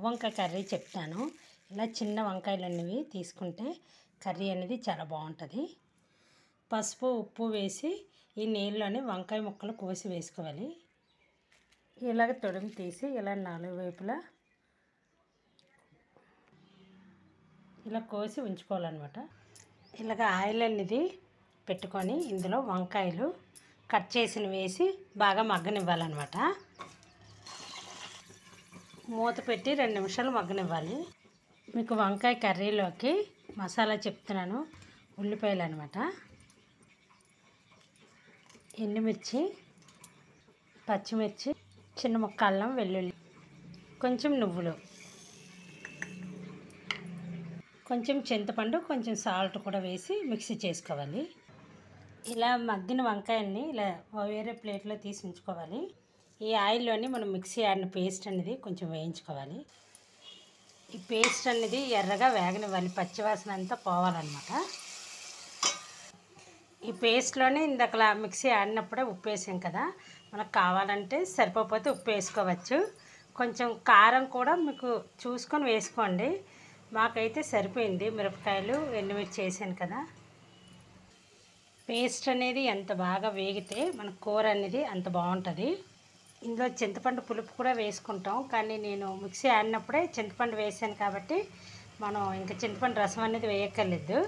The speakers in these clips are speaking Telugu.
వంకాయ కర్రీ చెప్తాను. ఇలా చిన్న వంకాయలు అనేవి తీసుకుంటే కర్రీ అనేది చాలా బాగుంటుంది. పసుపు ఉప్పు వేసి ఈ నీళ్ళలోనే వంకాయ ముక్కలు కోసి వేసుకోవాలి. ఇలాగ తొడిమి తీసి ఇలా నాలుగు వైపులా ఇలా కోసి ఉంచుకోవాలన్నమాట. ఇలాగ ఆయిల్ అనేది పెట్టుకొని ఇందులో వంకాయలు కట్ చేసిన వేసి బాగా మగ్గనివ్వాలన్నమాట. మూత పెట్టి 2 నిమిషాలు మగ్గనివ్వాలి. మీకు వంకాయ కర్రీలోకి మసాలా చెప్తున్నాను. ఉల్లిపాయలు అనమాట, ఎండుమిర్చి, పచ్చిమిర్చి, చిన్న ముక్క అల్లం వెల్లుల్లి, కొంచెం నువ్వులు, కొంచెం చింతపండు, కొంచెం సాల్ట్ కూడా వేసి మిక్సీ చేసుకోవాలి. ఇలా మగ్గిన వంకాయల్ని ఇలా వేరే ప్లేట్లో తీసి ఉంచుకోవాలి. ఈ ఆయిల్లోని మనం మిక్సీ ఆడిన పేస్ట్ అనేది కొంచెం వేయించుకోవాలి. ఈ పేస్ట్ అనేది ఎర్రగా వేగనివ్వాలి, పచ్చివాసన అంతా పోవాలన్నమాట. ఈ పేస్ట్లోనే ఇందాక మిక్సీ ఆడినప్పుడే ఉప్పు వేసాం కదా, మనకు కావాలంటే సరిపోతే ఉప్పు వేసుకోవచ్చు. కొంచెం కారం కూడా మీకు చూసుకొని వేసుకోండి. మాకైతే సరిపోయింది. మిరపకాయలు ఎండుమిర్చి వేసాను కదా. పేస్ట్ అనేది ఎంత బాగా వేగితే మన కూర అనేది అంత బాగుంటుంది. ఇందులో చింతపండు పులుపు కూడా వేసుకుంటాం, కానీ నేను మిక్సీ ఆడినప్పుడే చింతపండు వేసాను కాబట్టి మనం ఇంకా చింతపండు రసం అనేది వేయక్కర్లేదు.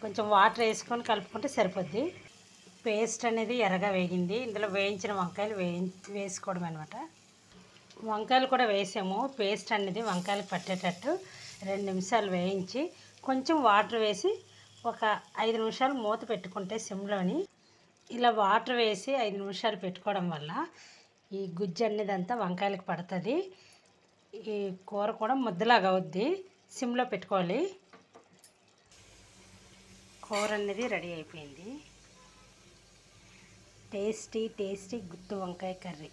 కొంచెం వాటర్ వేసుకొని కలుపుకుంటే సరిపోద్ది. పేస్ట్ అనేది ఎర్రగా వేగింది. ఇందులో వేయించిన వంకాయలు వేసుకోవడం అనమాట. వంకాయలు కూడా వేసాము. పేస్ట్ అనేది వంకాయలకు పట్టేటట్టు 2 నిమిషాలు వేయించి కొంచెం వాటర్ వేసి ఒక 5 నిమిషాలు మూత పెట్టుకుంటే సిమ్లోని ఇలా వాటర్ వేసి 5 నిమిషాలు పెట్టుకోవడం వల్ల ఈ గుజ్జు అనేది అంతా వంకాయలకు పడుతుంది. ఈ కూర కూడా ముద్దలాగా అవుద్ది. సిమ్లో పెట్టుకోవాలి. కూర అనేది రెడీ అయిపోయింది. టేస్టీ గుత్తి వంకాయ కర్రీ.